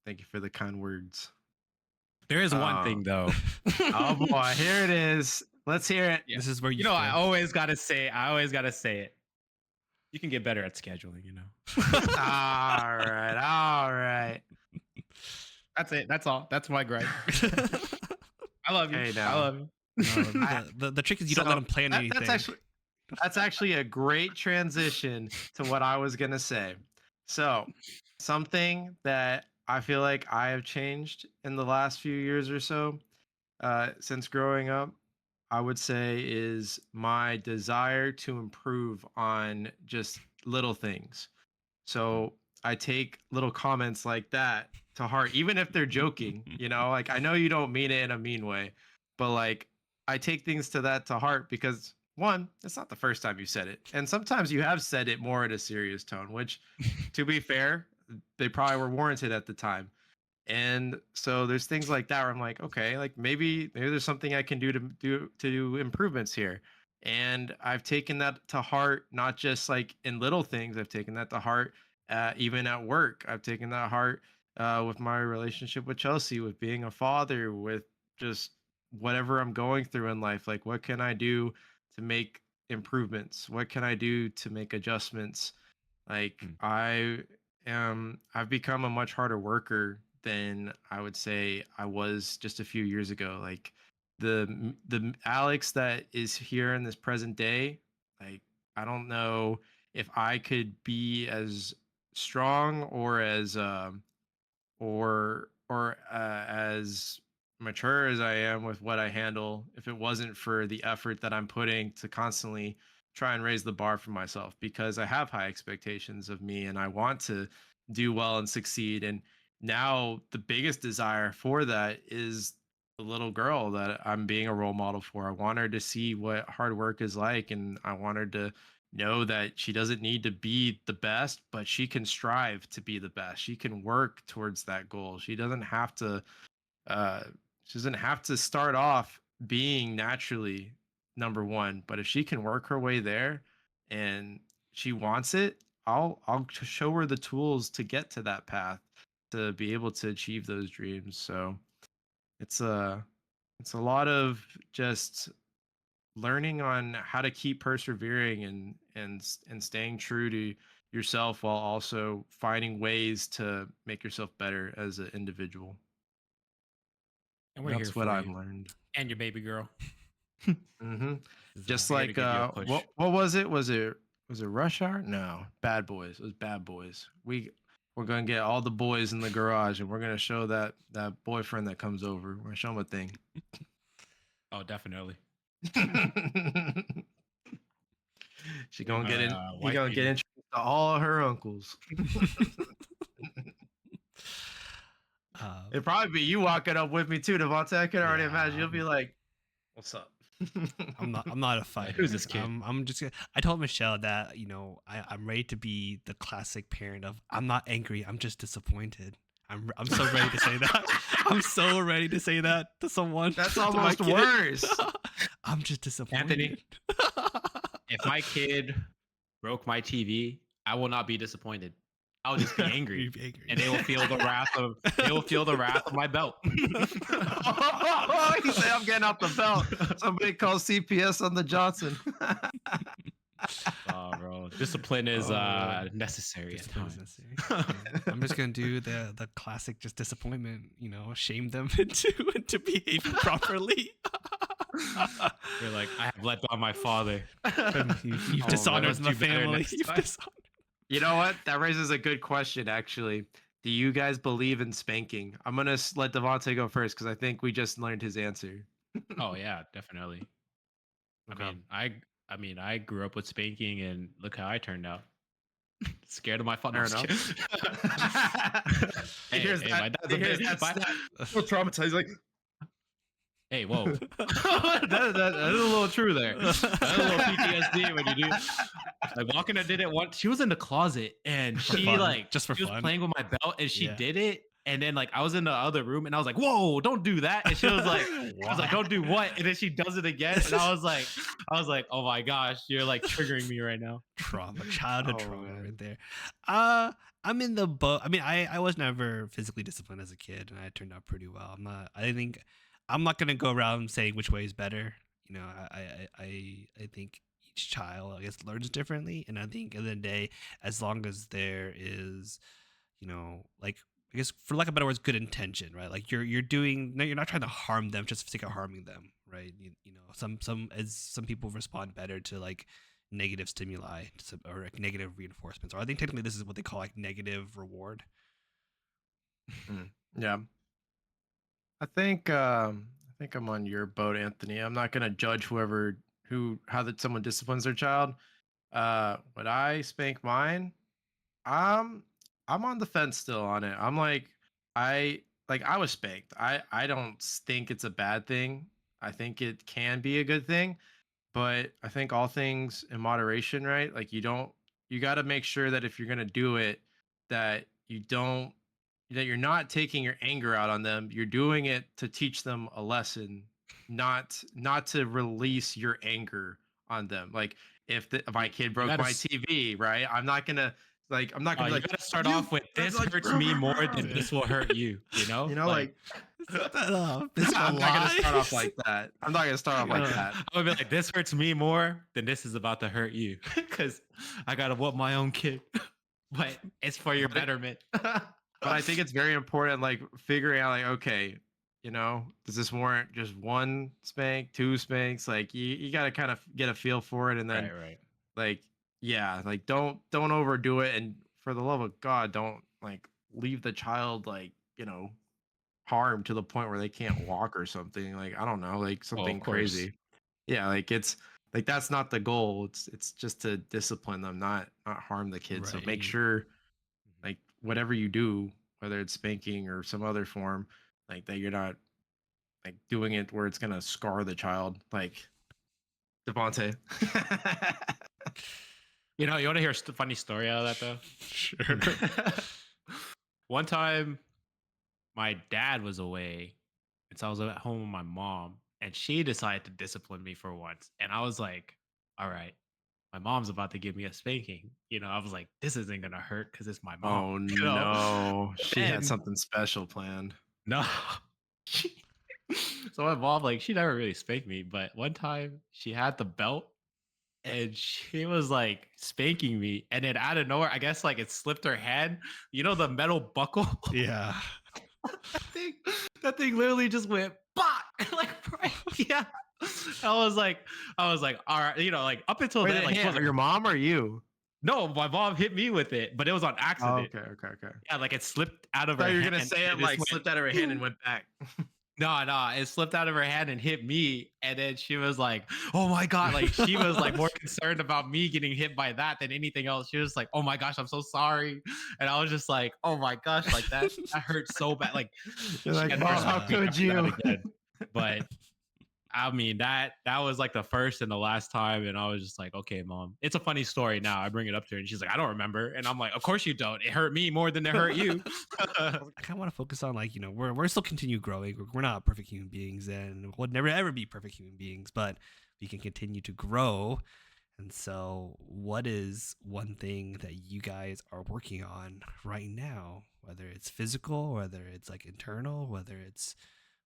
Thank you for the kind words. There is one thing though. Oh boy, here it is. Let's hear it. Yeah. This is where I always gotta say it. You can get better at scheduling, All right. That's it. That's all. That's my gripe. I love you. Hey, I love you. The trick is you don't let them plan anything. That's actually a great transition to what I was gonna say. So, something that I feel like I have changed in the last few years or so, since growing up, I would say is my desire to improve on just little things. So I take little comments like that to heart, even if they're joking, like I know you don't mean it in a mean way, but like I take things to heart because one, it's not the first time you said it. And sometimes you have said it more in a serious tone, which to be fair, they probably were warranted at the time. And so there's things like that where I'm like, okay, like maybe there's something I can do to do improvements here. And I've taken that to heart, not just like in little things. I've taken that to heart, even at work. I've taken that to heart with my relationship with Chelsea, with being a father, with just whatever I'm going through in life. Like, what can I do to make improvements? What can I do to make adjustments? Like, I've become a much harder worker than I would say I was just a few years ago. Like the Alex that is here in this present day, like I don't know if I could be as strong or as mature as I am with what I handle if it wasn't for the effort that I'm putting to constantly try and raise the bar for myself, because I have high expectations of me and I want to do well and succeed. And now the biggest desire for that is the little girl that I'm being a role model for. I want her to see what hard work is like, and I want her to know that she doesn't need to be the best, but she can strive to be the best. She can work towards that goal. Uh she doesn't have to start off being naturally number one, but if she can work her way there and she wants it, I'll show her the tools to get to that path, to be able to achieve those dreams. So it's a lot of just learning on how to keep persevering and staying true to yourself while also finding ways to make yourself better as an individual. And we're That's here what for I've you. learned. And your baby girl. Just Here to like give you a push. what was it? Was it Rush Hour? No, Bad Boys. It was Bad Boys. We're gonna get all the boys in the garage and we're gonna show that boyfriend that comes over. We're gonna show him a thing. Oh, definitely. She gonna get in. He white gonna baby. get introduced to all her uncles. It'd probably be you walking up with me too, Devante. I can already imagine. You'll be like, "What's up?" I'm not a fighter. Who's this kid? I'm just. I told Michelle that I'm ready to be the classic parent of I'm not angry. I'm just disappointed. I'm so ready to say that. I'm so ready to say that to someone. That's to almost worse. I'm just disappointed. Anthony, if my kid broke my TV, I will not be disappointed. I'll just be angry, You'd be angry. and they will feel the wrath of my belt. Oh, you say I'm getting out the belt. Somebody call CPS on the Johnson. Oh, bro, discipline is necessary at Discipline is times. necessary. I'm just gonna do the classic just disappointment, shame them into behaving properly. You're like, I have let down my father. You've Oh, dishonored let's the do better family. next You've time. dishonored. You know what? That raises a good question, actually. Do you guys believe in spanking? I'm gonna let Devante go first because I think we just learned his answer. Oh yeah, definitely. Okay. I mean, I grew up with spanking, and look how I turned out. Scared of my father. Fair Hey, Here's hey, that- my dad's a here's bit. that snap. So traumatized. Like, Hey, whoa. that is a little true there. That's a little PTSD when you do. Like Walkina did it once. She was in the closet and For she fun, just for she was fun. playing with my belt and she Yeah. did it. And then like I was in the other room and I was like, "Whoa, don't do that!" And she was like, "Don't do what?" And then she does it again, and I was like, "Oh my gosh, you're like triggering me right now." Childhood Oh, trauma man. right there. I'm in the boat. I mean, I was never physically disciplined as a kid, and I turned out pretty well. I'm not gonna go around saying which way is better. I think each child, I guess, learns differently, and I think at the end of the day, as long as there is, like, I guess for lack of better words, good intention, right? Like you're not trying to harm them just for the sake of harming them, right? Some people respond better to like negative stimuli or like negative reinforcements, or I think technically this is what they call like negative reward. Yeah. I think I'm on your boat, Anthony. I'm not gonna judge someone disciplines their child. Would I spank mine? Um, I'm on the fence still on it. I was spanked. I don't think it's a bad thing. I think it can be a good thing, but I think all things in moderation, right? Like you got to make sure that if you're going to do it that you're not taking your anger out on them. You're doing it to teach them a lesson, not to release your anger on them. Like if my kid broke my TV, right? I'm not gonna be You like, gotta start off with this hurts me more than this will hurt you. like I'm I'm not gonna start off like that. I'm not gonna start off like that. I'm gonna be like, this hurts me more than this is about to hurt you, because I gotta whoop my own kid, but it's for your betterment. But I think it's very important, like figuring out, like, okay, does this warrant just one spank, two spanks? Like you got to kind of get a feel for it, and then Right. like, yeah, like don't overdo it, and for the love of God, don't like leave the child like harmed to the point where they can't walk or something. Like I don't know, like something crazy. Yeah, like it's like that's not the goal. It's just to discipline them, not harm the kids. So make Right. sure, like whatever you do, whether it's spanking or some other form, like that you're not like doing it where it's gonna scar the child, like Devante. You want to hear a funny story out of that though? Sure. One time, my dad was away, and so I was at home with my mom, and she decided to discipline me for once, and I was like, "All right, my mom's about to give me a spanking." I was like, "This isn't gonna hurt because it's my mom." Oh no, she had then- something special planned. No. So my mom, like, she never really spanked me, but one time she had the belt and she was like spanking me, and then out of nowhere, I guess like it slipped her hand. The metal buckle. Yeah. that thing literally just went bop, like right. Yeah. I was like, all right, like up until Wait, then, like, your mom or you? no, my mom hit me with it, but it was on Oh, accident. okay. Yeah, like it slipped out of I her thought you hand. were gonna say it and like just slipped out of her hand and went back. No, it slipped out of her hand and hit me. And then she was like, "Oh my God." Like she was like more concerned about me getting hit by that than anything else. She was like, "Oh my gosh, I'm so sorry." And I was just like, "Oh my gosh, like that hurt so bad." Like, You're like, she "Mom, never how spoke could after that you?" again. But I mean, that was like the first and the last time. And I was just like, "Okay, Mom, it's a funny story now." I bring it up to her and she's like, "I don't remember." And I'm like, "Of course you don't. It hurt me more than it hurt you." I kind of want to focus on like, we're still continue growing. We're not perfect human beings and we'll never ever be perfect human beings, but we can continue to grow. And so, what is one thing that you guys are working on right now? Whether it's physical, whether it's like internal, whether it's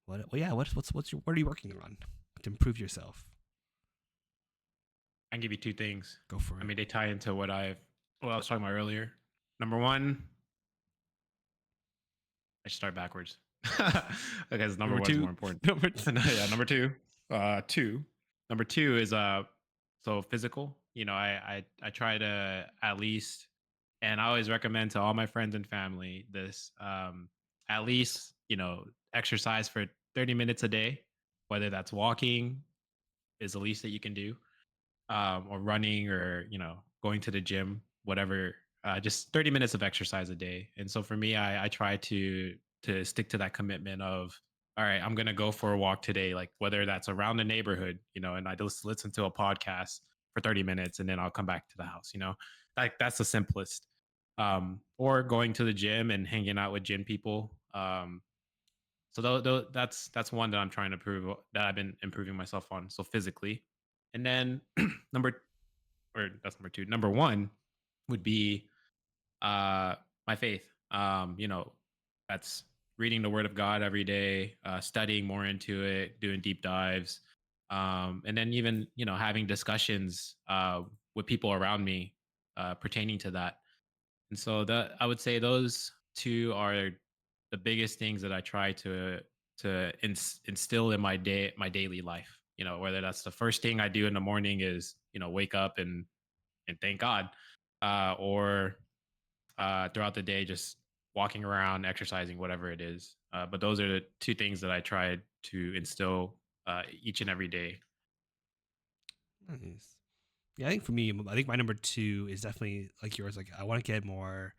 what? Well, yeah. What are you working on to improve yourself? I can give you two things. Go for I it. mean, they tie into what I was talking about earlier. Number one, I should start backwards because number one's more important. Number two. Yeah, number two. Two. Number two is so physical. I try to at least, and I always recommend to all my friends and family this at least exercise for 30 minutes a day, whether that's walking is the least that you can do, or running, or going to the gym, whatever. Just 30 minutes of exercise a day. And so for me, I try to stick to that commitment of, all right, I'm gonna go for a walk today, like whether that's around the neighborhood, and I just listen to a podcast for 30 minutes, and then I'll come back to the house. Like that's the simplest. Or going to the gym and hanging out with gym people. So that's one that I'm trying to prove, that I've been improving myself on. So physically, and then number or that's number two. Number one would be my faith. That's reading the Word of God every day, studying more into it, doing deep dives, and then even having discussions with people around me pertaining to that. And so that, I would say, those two are the biggest things that I try to instill in my daily life. Whether that's the first thing I do in the morning is wake up and thank God, or throughout the day, just walking around, exercising, whatever it is. But those are the two things that I try to instill each and every day. Nice. Yeah, I think for me, I think my number two is definitely like yours. Like, I want to get more,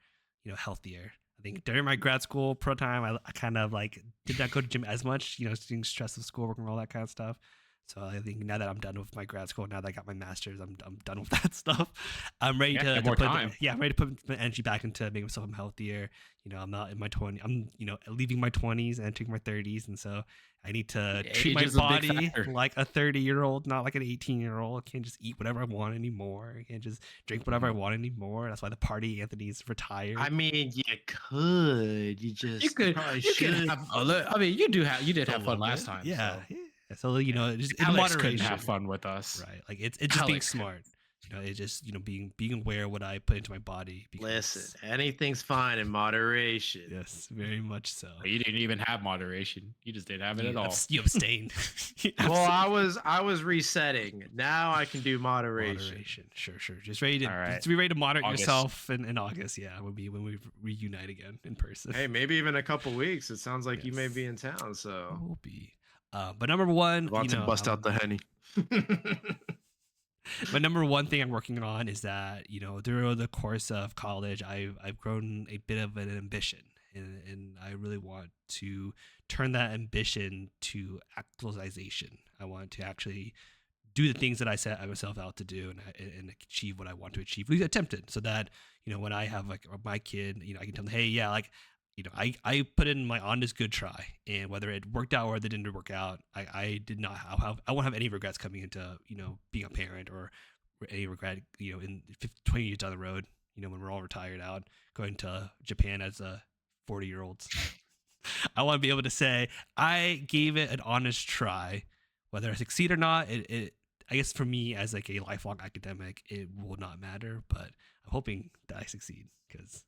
healthier. I think during my grad school pro time, I kind of like did not go to gym as much, doing stress of schoolwork and all that kind of stuff. So I think now that I'm done with my grad school, now that I got my master's, I'm done with that stuff. I'm ready to more put time. I'm ready to put my energy back into making myself healthier. I'm not in my 20s. I'm leaving my 20s and entering my 30s, and so I need to treat my body like a 30-year-old, not like an 18-year-old. I can't just eat whatever I want anymore. I can't just drink whatever I want anymore. That's why the party Anthony's retired. I mean, you could. You probably should. I mean, you did have fun last time. Yeah. So. Yeah. So just in Alex moderation, couldn't have fun with us, right? Like it's just being smart. It's just being aware of what I put into my body. Listen, anything's fine in moderation. Yes, very much so. You didn't even have moderation. You just didn't have it at all. You abstained. Well, I was resetting. Now I can do moderation. Sure. Just ready to be ready to moderate August. yourself in August. Yeah, would be when we reunite again in person. Hey, maybe even a couple weeks. It sounds like you may be in town, so we'll be. But number one, want to bust out the Henny. My number one thing I'm working on is that through the course of college, I've grown a bit of an ambition, and I really want to turn that ambition to actualization. I want to actually do the things that I set myself out to do, and achieve what I want to achieve. We attempted, so that when I have like my kid, I can tell them, hey, yeah, like. I put in my honest good try, and whether it worked out or it didn't work out, I did not I won't have any regrets coming into being a parent, or any regret in 20 years down the road, when we're all retired out, going to Japan as a 40-year-olds. I want to be able to say I gave it an honest try, whether I succeed or not. I guess for me as like a lifelong academic, it will not matter, but I'm hoping that I succeed, because.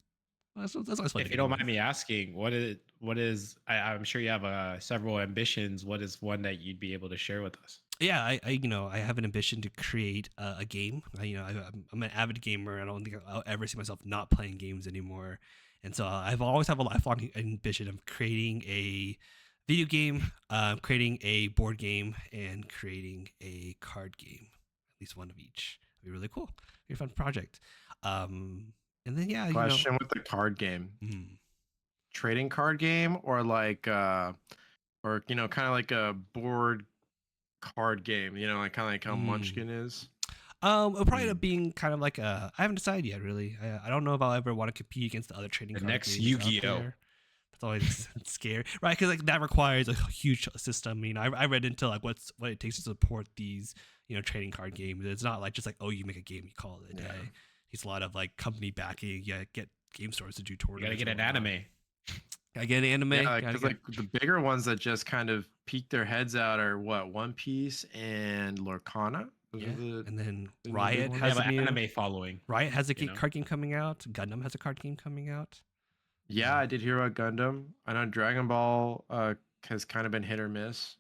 That's if you don't mind me asking, what is I'm sure you have several ambitions. What is one that you'd be able to share with us? Yeah, I have an ambition to create a game. I'm an avid gamer. I don't think I'll ever see myself not playing games anymore. And so I've always have a lifelong ambition of creating a video game, creating a board game, and creating a card game. At least one of each. It'd be really cool. It'd be a fun project. And then Question with the card game. Trading card game, or like or kind of like a board card game, like kind of like how Munchkin is. It'll probably end up being kind of like I haven't decided yet, really. I don't know if I'll ever want to compete against the other trading card next games Yu-Gi-Oh. It's always scary, right? Because like that requires a huge system. I read into like what it takes to support these, trading card games. It's not like just like, oh, you make a game, you call it a day. It's a lot of like company backing. Yeah, get game stores to do You tournaments. gotta get an anime. I get anime. Yeah, because like the bigger ones that just kind of peek their heads out are what, One Piece and Lorcana. Those are the and then big Riot ones. They has have a an new anime following. Riot has a card game coming out. Gundam has a card game coming out. Yeah, I did hear about Gundam. I know Dragon Ball has kind of been hit or miss.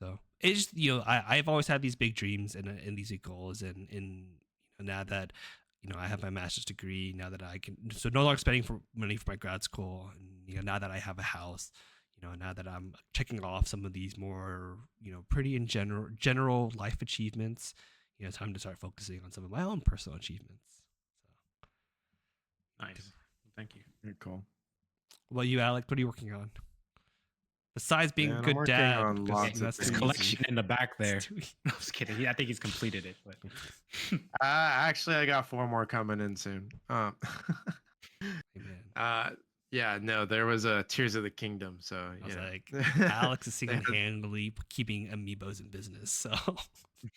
So it's just, I've always had these big dreams and these goals, and now that I have my master's degree, now that I can, so no longer spending for money for my grad school, and now that I have a house, now that I'm checking off some of these more pretty in general life achievements, time to start focusing on some of my own personal achievements. So Nice. Thank you. Very cool. What about you, Alec? What are you working on? Besides being a good working dad, on lots of that's This things. collection in the back there. I was kidding. I think he's completed it. But Actually, I got 4 more coming in soon. Amen. Yeah, no, there was a Tears of the Kingdom, so I was yeah. like, Alex is single-handedly keeping amiibos in business. So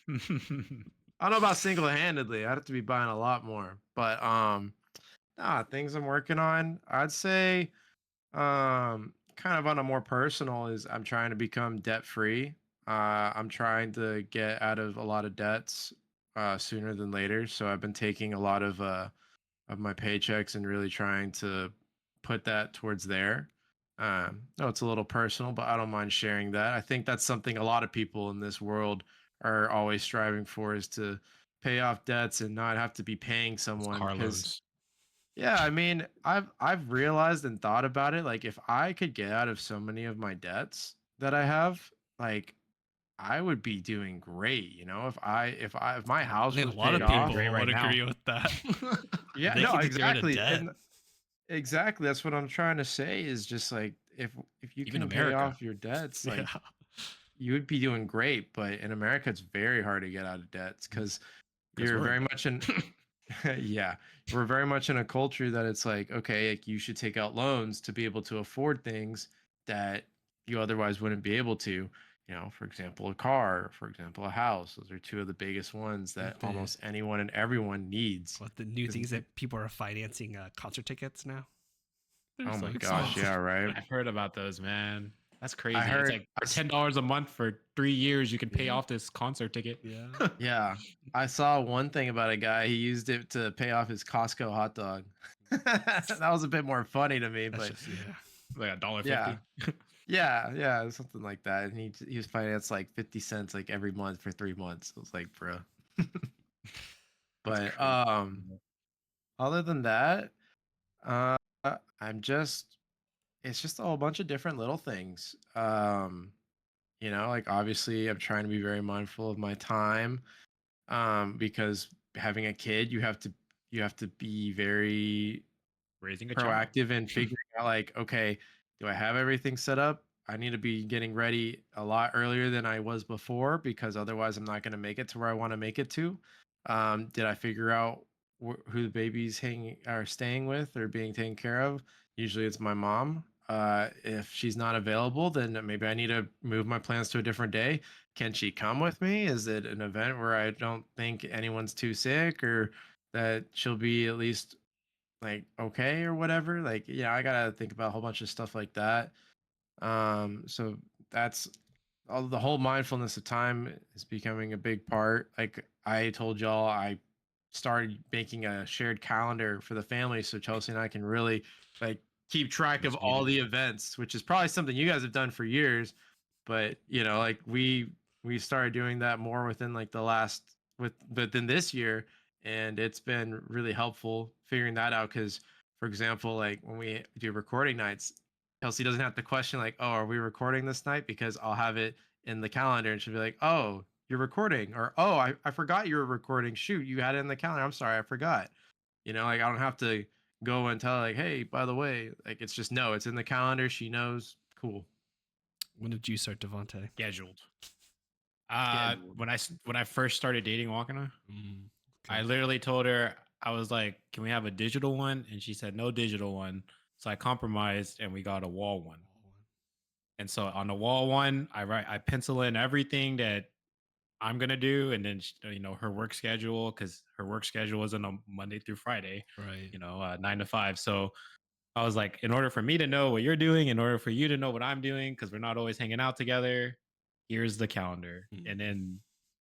I don't know about single-handedly. I'd have to be buying a lot more, but things I'm working on, I'd say, kind of on a more personal is I'm trying to become debt free. I'm trying to get out of a lot of debts sooner than later. So I've been taking a lot of my paychecks and really trying to put that towards there. No, it's a little personal, but I don't mind sharing that. I think that's something a lot of people in this world are always striving for, is to pay off debts and not have to be paying someone. car 'Cause loans. yeah, I mean, I've realized and thought about it. Like, if I could get out of so many of my debts that I have, like, I would be doing great. If my I house think was a lot of paid people off. great right would now. agree with that. Yeah, They no, can just get rid of exactly, debt. and exactly that's what I'm trying to say. Is just like if you Even can pay America. off your debts, like Yeah. you would be doing great. But in America, it's very hard to get out of debts because you're we're very in much in. Yeah, we're very much in a culture that it's like, okay, like you should take out loans to be able to afford things that you otherwise wouldn't be able to. For example, a car, for example, a house. Those are 2 of the biggest ones that almost anyone and everyone needs. What the new 'Cause things that people are financing concert tickets now? They're Oh so my gosh, expensive. yeah, right. I've heard about those, man. That's crazy. I It's heard, like for $10 a month for 3 years, you can pay Yeah. off this concert ticket. Yeah. yeah, I saw one thing about a guy. He used it to pay off his Costco hot dog. That was a bit more funny to me, That's but just Like $1.50. yeah, yeah, something like that. And he was financed like 50 cents like every month for 3 months. I was like, bro. But other than that, uh, I'm just it's just a whole bunch of different little things. Like obviously I'm trying to be very mindful of my time. Because having a kid, you have to be very Raising a child. proactive in figuring out, like, okay, do I have everything set up? I need to be getting ready a lot earlier than I was before, because otherwise I'm not going to make it to where I want to make it to. Did I figure out who the baby's hanging or staying with or being taken care of? Usually it's my mom. If she's not available, then maybe I need to move my plans to a different day. Can she come with me? Is it an event where I don't think anyone's too sick, or that she'll be at least like okay or whatever? Like, yeah, I gotta think about a whole bunch of stuff like that. So that's all. The whole mindfulness of time is becoming a big part. Like I told y'all, I started making a shared calendar for the family so Chelsea and I can really like keep track of Much all needed. the events, which is probably something you guys have done for years. But like we started doing that more within like the last within this year, and it's been really helpful figuring that out. Because for example, like when we do recording nights, Kelsey doesn't have to question like, oh, are we recording this night? Because I'll have it in the calendar and she'll be like, oh, you're recording, or oh, I forgot you were recording. Shoot, you had it in the calendar. I'm sorry, I forgot. Like I don't have to go and tell like, hey, by the way, like it's just no, it's in the calendar. She knows. Cool. When did you start, Devante? Scheduled. Scheduled. When I first started dating Wakana, I Okay. literally told her, I was like, "Can we have a digital one?" And she said, "No digital one." So I compromised and we got a wall one. And so on the wall one, I pencil in everything that I'm gonna do, and then her work schedule, because her work schedule isn't a Monday through Friday, Right. 9 to 5. So I was like, in order for me to know what you're doing, in order for you to know what I'm doing, because we're not always hanging out together, here's the calendar, and then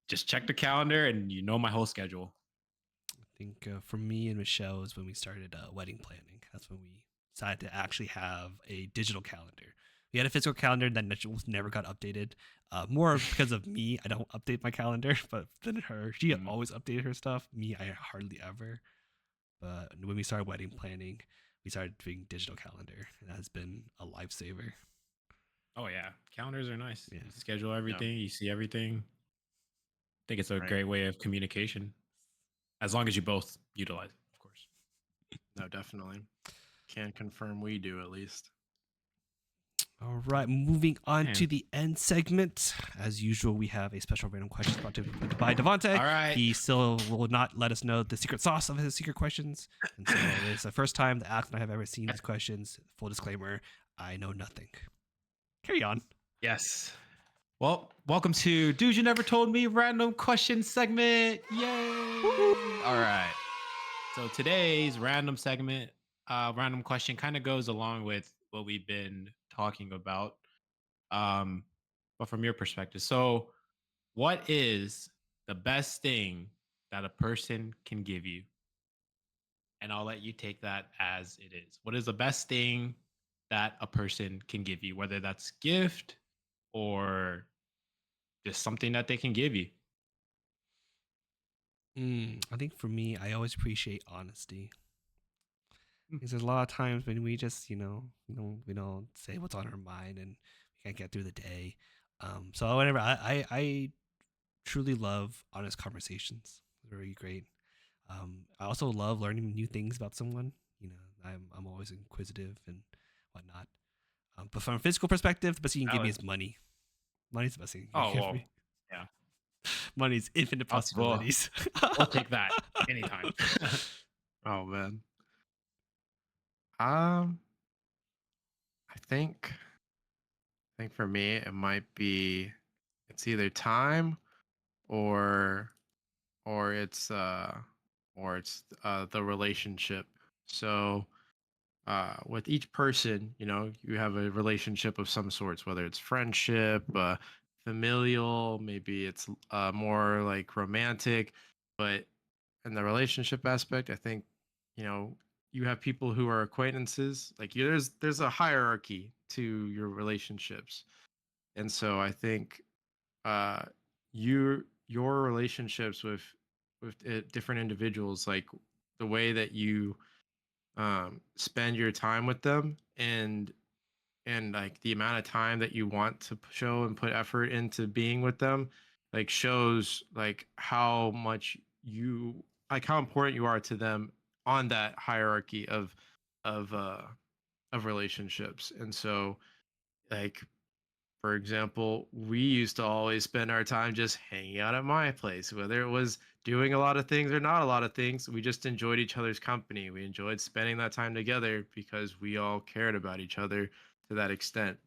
just check the calendar, and you know my whole schedule. I think for me and Michelle is when we started wedding planning. That's when we decided to actually have a digital calendar. We had a physical calendar that never got updated. More because of me, I don't update my calendar, but then her, she always updated her stuff. Me, I hardly ever. But when we started wedding planning, we started doing digital calendar, and that has been a lifesaver. Oh yeah, calendars are nice. Yeah. You schedule everything, you see everything. I think it's a great way of communication, as long as you both utilize it, of course. No, definitely. Can confirm we do, at least. All right, moving on to the end segment. As usual, we have a special random questions brought to you by Devante. All right. He still will not let us know the secret sauce of his secret questions. And so it's the first time that Alex and I have ever seen these questions. Full disclaimer, I know nothing. Carry on. Yes. Well, welcome to Dude You Never Told Me random question segment. Yay! All right. So today's random segment, random question kind of goes along with what we've been talking about. But from your perspective. So what is the best thing that a person can give you? And I'll let you take that as it is. What is the best thing that a person can give you, whether that's gift or just something that they can give you? I think for me, I always appreciate honesty. Because there's a lot of times when we just, we don't say what's on our mind and we can't get through the day. So whenever I truly love honest conversations. Very great. I also love learning new things about someone. I'm always inquisitive and whatnot. But from a physical perspective, the best thing you can give me is money. Money's the best thing you can give me. Yeah. Money's infinite possibilities. We'll take that anytime. Oh man. I think for me it might be, it's either time or it's the relationship. So with each person, you have a relationship of some sorts, whether it's friendship, familial, maybe it's more like romantic. But in the relationship aspect, I think, you have people who are acquaintances. Like there's a hierarchy to your relationships. And so I think uh your relationships with different individuals, like the way that you spend your time with them, and like the amount of time that you want to show and put effort into being with them, like shows like how much you, like how important you are to them on that hierarchy of uh of relationships. And so, like, for example, we used to always spend our time just hanging out at my place, whether it was doing a lot of things or not a lot of things. We just enjoyed each other's company. We enjoyed spending that time together because we all cared about each other to that extent.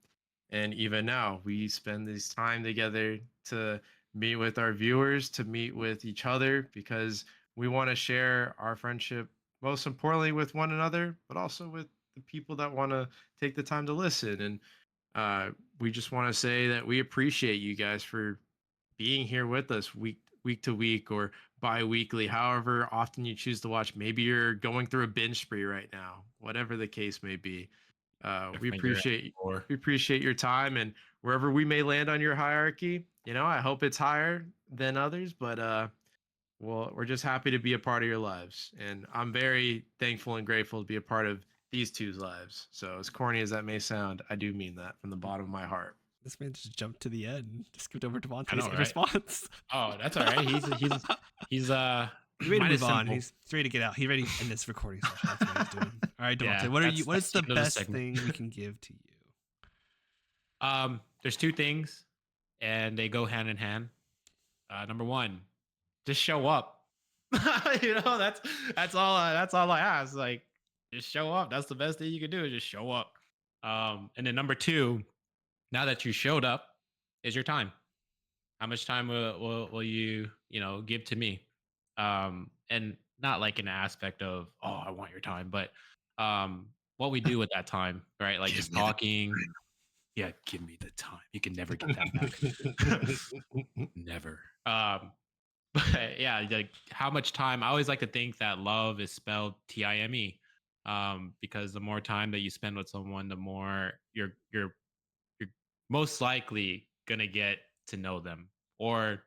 And even now, we spend this time together to meet with our viewers, to meet with each other, because we want to share our friendship, most importantly, with one another, but also with the people that want to take the time to listen. And we just want to say that we appreciate you guys for being here with us week to week or bi-weekly, however often you choose to watch. Maybe you're going through a binge spree right now, whatever the case may be. We appreciate your time, and wherever we may land on your hierarchy, I hope it's higher than others, but well, we're just happy to be a part of your lives, and I'm very thankful and grateful to be a part of these two's lives. So as corny as that may sound, I do mean that from the bottom of my heart. This man just jumped to the end. Just skipped over Devante's right? response. Oh, that's all right. He's He's ready to move on. He's ready to get out. He's ready to end this recording session. That's what he's doing. All right, Devante. Yeah, what is the best thing we can give to you? There's two things, and they go hand in hand. Number one, just show up. That's all I ask. Like, just show up. That's the best thing you can do is just show up. And then number two, now that you showed up, is your time. How much time will you, give to me? And not like an aspect of, oh, I want your time, but what we do with that time, right? Like Give just me the talking. Yeah, give me the time. You can never get that back. Never. But yeah, like how much time? I always like to think that love is spelled Time. Because the more time that you spend with someone, the more you're most likely gonna get to know them, or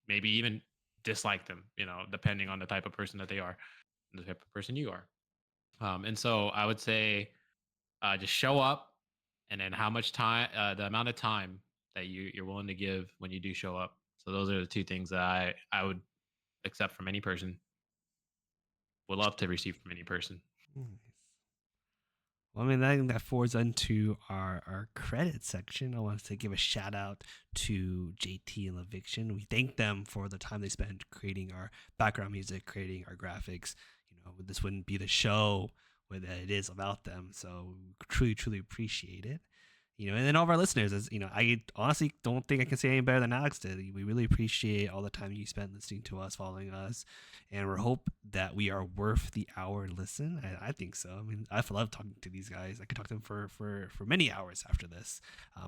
maybe even dislike them, depending on the type of person that they are and the type of person you are. And so I would say just show up, and then how much time, the amount of time that you're willing to give when you do show up. So those are the two things that I would accept from any person, would love to receive from any person. Nice. Well, I mean, I think that forwards into our credit section. I want to give a shout out to JT and Eviction. We thank them for the time they spent creating our background music, creating our graphics. This wouldn't be the show without it is about them. So we truly, truly appreciate it. And then all of our listeners, as I honestly don't think I can say any better than Alex did. We really appreciate all the time you spent listening to us, following us, and we hope that we are worth the hour listen. I think so. I mean, I love talking to these guys. I could talk to them for many hours after this,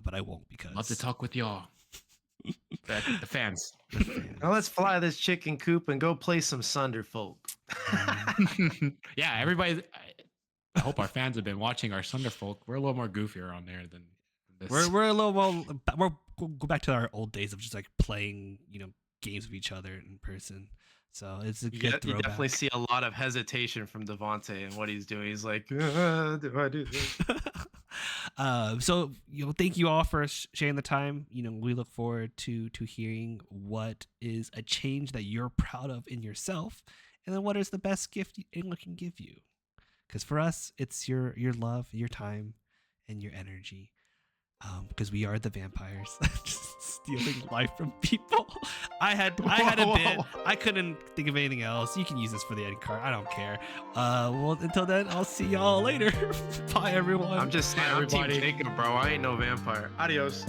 but I won't because Love to talk with y'all. The fans. Now let's fly this chicken coop and go play some Sunderfolk. Yeah, everybody. I hope our fans have been watching our Sunderfolk. We're a little more goofier on there than this. We're a little we'll go back to our old days of just like playing games with each other in person. So it's a good throwback. You definitely see a lot of hesitation from Devante and what he's doing. He's like, do I do this? So thank you all for sharing the time. We look forward to hearing what is a change that you're proud of in yourself, and then what is the best gift anyone can give you. Because for us, it's your love, your time, and your energy. Because we are the vampires, just stealing life from people. I had a bit. I couldn't think of anything else. You can use this for the end card. I don't care. Well, until then, I'll see y'all later. Bye, everyone. I'm just saying, I'm Team Jacob, bro. I ain't no vampire. Adios.